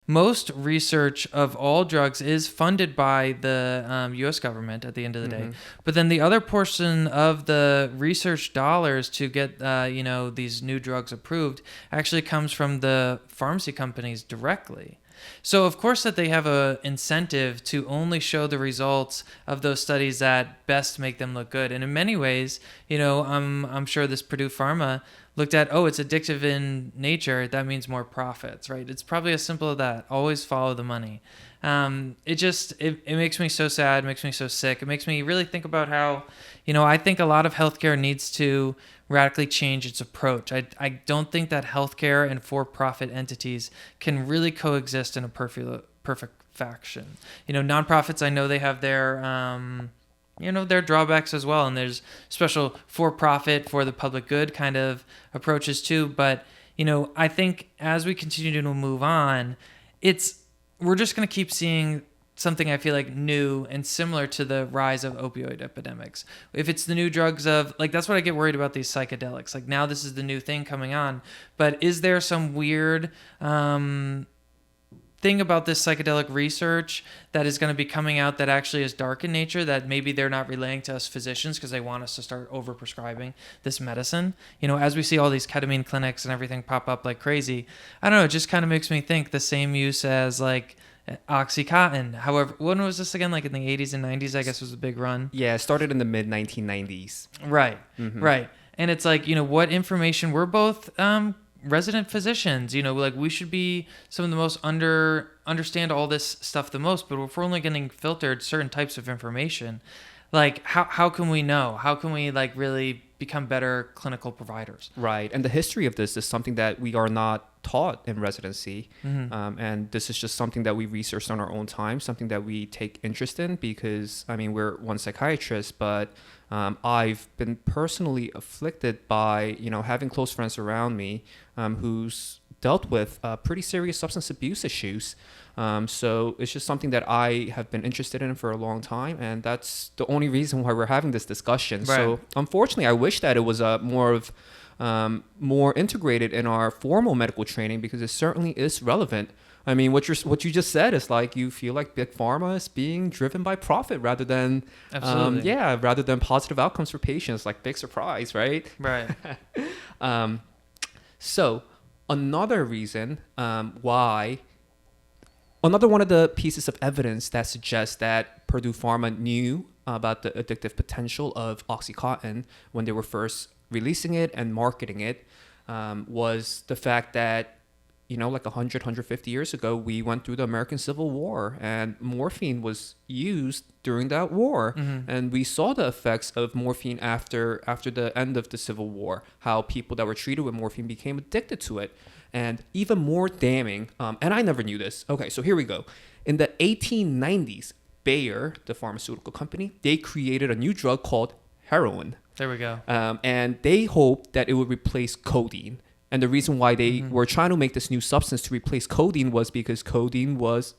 most research of all drugs is funded by the U.S. government at the end of the day. But then the other portion of the research dollars to get, these new drugs approved actually comes from the pharmacy companies directly. So of course that they have a incentive to only show the results of those studies that best make them look good. And in many ways, I'm sure this Purdue Pharma looked at, it's addictive in nature. That means more profits, right? It's probably as simple as that. Always follow the money. It makes me so sad, makes me so sick. It makes me really think about how, I think a lot of healthcare needs to radically change its approach. I don't think that healthcare and for-profit entities can really coexist in a perfect fashion. Nonprofits, I know they have their their drawbacks as well, and there's special for-profit for the public good kind of approaches too. But I think as we continue to move on, we're just going to keep seeing something I feel like new and similar to the rise of opioid epidemics. If it's the new drugs of, that's what I get worried about, these psychedelics. Like, now this is the new thing coming on, but is there some weird thing about this psychedelic research that is going to be coming out that actually is dark in nature, that maybe they're not relaying to us physicians because they want us to start over-prescribing this medicine? As we see all these ketamine clinics and everything pop up like crazy, I don't know, it just kind of makes me think the same use as Oxycontin. However, when was this again? Like in the 80s and 90s, I guess, was a big run. Yeah, it started in the mid 1990s. Right, right. And it's like, what information, we're both resident physicians, we should be some of the most understand all this stuff the most, but if we're only getting filtered certain types of information, how can we know? How can we really become better clinical providers? Right. And the history of this is something that we are not taught in residency. And this is just something that we researched on our own time, something that we take interest in because, we're one psychiatrist, but I've been personally afflicted by, having close friends around me who's dealt with pretty serious substance abuse issues. So it's just something that I have been interested in for a long time, and that's the only reason why we're having this discussion. Right. So unfortunately, I wish that it was more integrated in our formal medical training, because it certainly is relevant. What you just said is you feel like big pharma is being driven by profit rather than rather than positive outcomes for patients. Big surprise, right? Right. So another reason why. Another one of the pieces of evidence that suggests that Purdue Pharma knew about the addictive potential of Oxycontin when they were first releasing it and marketing it was the fact that, 150 years ago, we went through the American Civil War, and morphine was used during that war. And we saw the effects of morphine after the end of the Civil War, how people that were treated with morphine became addicted to it. And even more damning, and I never knew this. Okay, so here we go. In the 1890s, Bayer, the pharmaceutical company, they created a new drug called heroin. There we go. And they hoped that it would replace codeine. And the reason why they were trying to make this new substance to replace codeine was because codeine was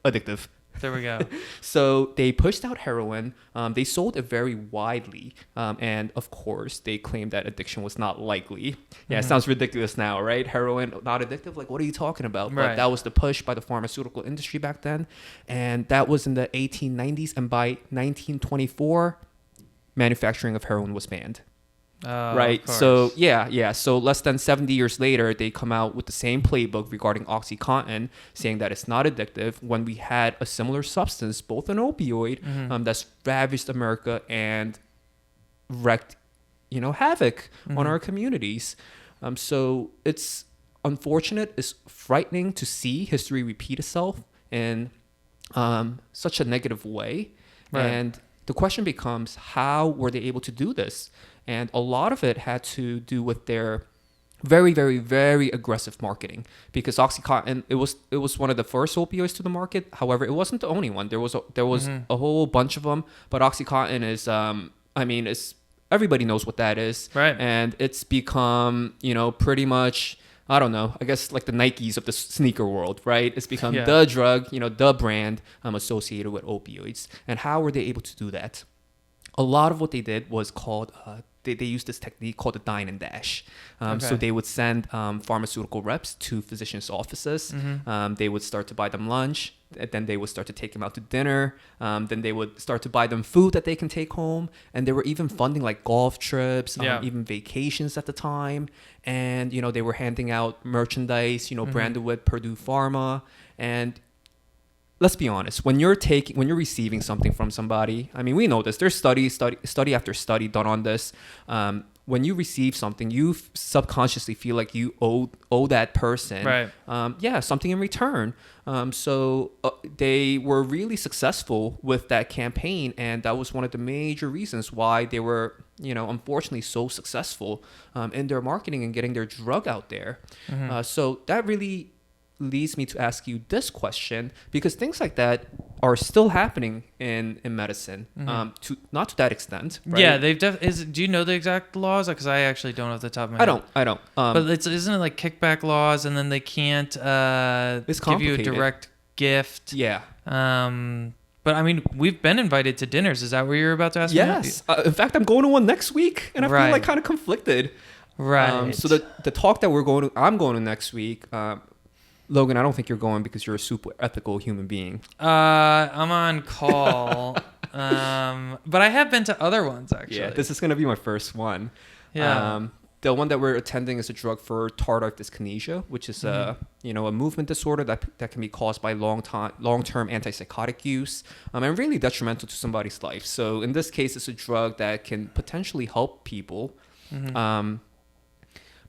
addictive. There we go. So they pushed out heroin. They sold it very widely. And of course, they claimed that addiction was not likely. Yeah, it sounds ridiculous now, right? Heroin, not addictive? What are you talking about? Right. But that was the push by the pharmaceutical industry back then. And that was in the 1890s. And by 1924, manufacturing of heroin was banned. Right. So so less than 70 years later, they come out with the same playbook regarding Oxycontin, saying that it's not addictive, when we had a similar substance, both an opioid, that's ravaged America and wreaked havoc on our communities. So it's unfortunate, it's frightening to see history repeat itself in such a negative way. Right. And the question becomes, how were they able to do this? And a lot of it had to do with their very, very, very aggressive marketing, because Oxycontin, it was one of the first opioids to the market. However, it wasn't the only one. There was a whole bunch of them, but Oxycontin is it's, everybody knows what that is. Right. And it's become, pretty much, I don't know, I guess like the Nikes of the sneaker world, right? It's become the drug, the brand associated with opioids. And how were they able to do that? A lot of what they did was called they use this technique called the dine and dash. So Okay. they would send pharmaceutical reps to physicians' offices. They would start to buy them lunch. And then they would start to take them out to dinner. Then they would start to buy them food that they can take home. And they were even funding like golf trips, Yeah. even vacations at the time. And, you know, they were handing out merchandise, you know, branded with Purdue Pharma. And let's be honest, when you're receiving something from somebody, I mean, we know this. There's study after study done on this. When you receive something, you subconsciously feel like you owe that person, Right. something in return. So they were really successful with that campaign, and that was one of the major reasons why they were, you know, unfortunately so successful in their marketing and getting their drug out there. So that really leads me to ask you this question, because things like that are still happening in medicine, not to that extent, right? Yeah, do you know the exact laws? Because I actually don't off the top of my head. I don't. But isn't it like kickback laws, and then they can't give you a direct gift? Yeah. But I mean, we've been invited to dinners. Is that what you're about to ask me? Yes. In fact, I'm going to one next week, and I feel like kind of conflicted. Right. So the talk that I'm going to next week. Logan, I don't think you're going because you're a super ethical human being. I'm on call. But I have been to other ones, actually. Yeah, this is going to be my first one. Yeah. The one that we're attending is a drug for tardive dyskinesia, which is a movement disorder that can be caused by long-term antipsychotic use, and really detrimental to somebody's life. So in this case, it's a drug that can potentially help people.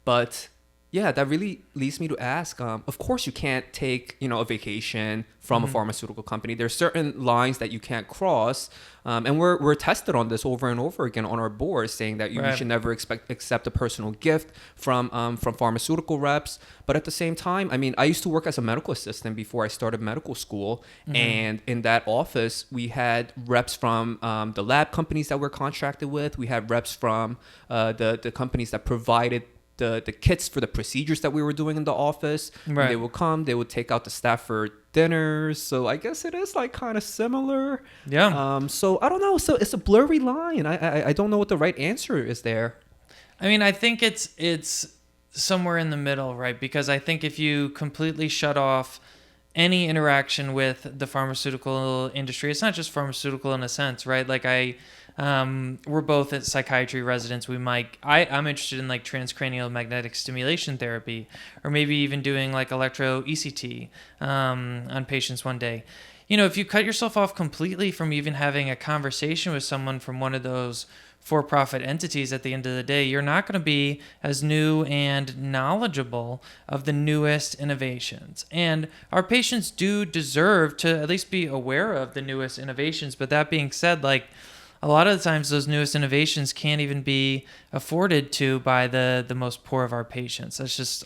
But yeah, that really leads me to ask, of course you can't take, a vacation from a pharmaceutical company. There's certain lines that you can't cross. And we're tested on this over and over again on our board, saying that you should never accept a personal gift from pharmaceutical reps. But at the same time, I mean, I used to work as a medical assistant before I started medical school. And in that office, we had reps from the lab companies that we're contracted with. We had reps from the companies that provided the kits for the procedures that we were doing in the office. Right. They would come, they would take out the staff for dinners. So I guess it is like kind of similar. Yeah. So I don't know. So it's a blurry line. I don't know what the right answer is there. I mean, I think it's somewhere in the middle, right? Because I think if you completely shut off any interaction with the pharmaceutical industry, it's not just pharmaceutical in a sense, right? Like we're both at psychiatry residents. I'm interested in like transcranial magnetic stimulation therapy, or maybe even doing like electro ECT on patients one day. If you cut yourself off completely from even having a conversation with someone from one of those for-profit entities, at the end of the day, you're not going to be as new and knowledgeable of the newest innovations. And our patients do deserve to at least be aware of the newest innovations. But that being said, like, a lot of the times those newest innovations can't even be afforded to by the most poor of our patients. That's just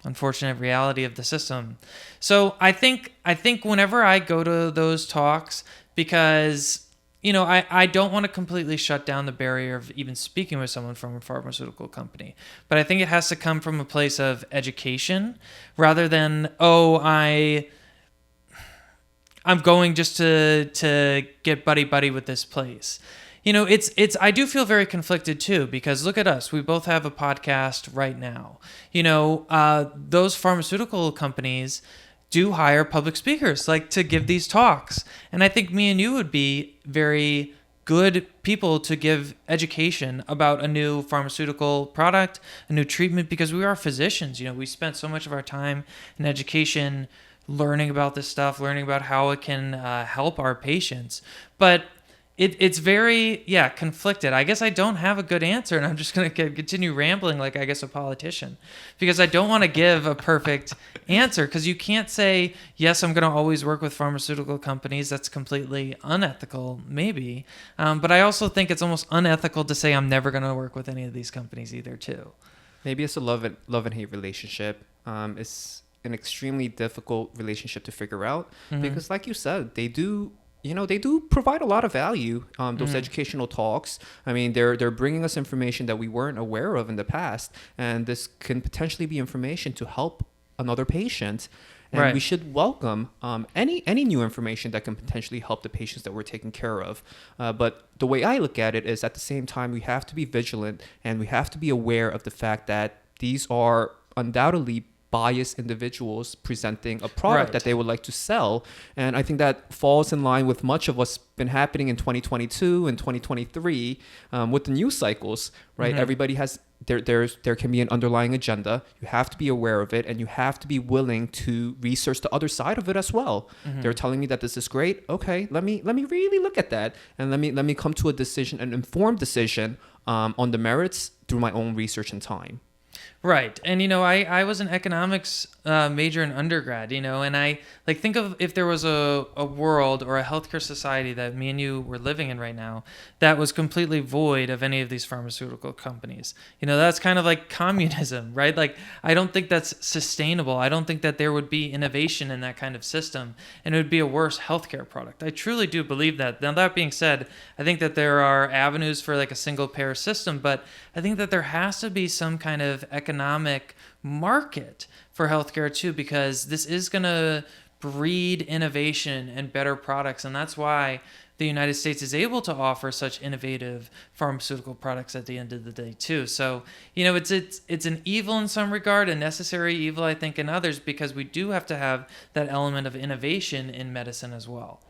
unfortunate reality of the system. So I think whenever I go to those talks, because I don't want to completely shut down the barrier of even speaking with someone from a pharmaceutical company, but I think it has to come from a place of education rather than, I'm going just to get buddy with this place. I do feel very conflicted too, because look at us. We both have a podcast right now. Those pharmaceutical companies do hire public speakers like to give these talks. And I think me and you would be very good people to give education about a new pharmaceutical product, a new treatment, because we are physicians. We spent so much of our time in education learning about this stuff, learning about how it can help our patients. But it's very, conflicted. I guess I don't have a good answer, and I'm just going to continue rambling like, I guess, a politician, because I don't want to give a perfect answer, because you can't say, yes, I'm going to always work with pharmaceutical companies. That's completely unethical, maybe. But I also think it's almost unethical to say I'm never going to work with any of these companies either, too. Maybe it's a love and hate relationship. It's an extremely difficult relationship to figure out, because like you said, they do provide a lot of value. Those educational talks, I mean, they're bringing us information that we weren't aware of in the past, and this can potentially be information to help another patient. And Right. we should welcome any new information that can potentially help the patients that we're taking care of. But the way I look at it is, at the same time, we have to be vigilant and we have to be aware of the fact that these are undoubtedly biased individuals presenting a product Right. that they would like to sell. And I think that falls in line with much of what's been happening in 2022 and 2023 with the news cycles, right? Mm-hmm. Everybody has there can be an underlying agenda. You have to be aware of it, and you have to be willing to research the other side of it as well. Mm-hmm. They're telling me that this is great. Okay, let me really look at that, and let me come to a decision, an informed decision on the merits through my own research and time. Right. And, I was an economics major in undergrad, and I think of if there was a world or a healthcare society that me and you were living in right now that was completely void of any of these pharmaceutical companies. That's kind of like communism, right? Like, I don't think that's sustainable. I don't think that there would be innovation in that kind of system, and it would be a worse healthcare product. I truly do believe that. Now, that being said, I think that there are avenues for like a single payer system, but I think that there has to be some kind of economic market for healthcare too, because this is going to breed innovation and better products. And that's why the United States is able to offer such innovative pharmaceutical products at the end of the day too. So, it's an evil in some regard, a necessary evil, I think, in others, because we do have to have that element of innovation in medicine as well.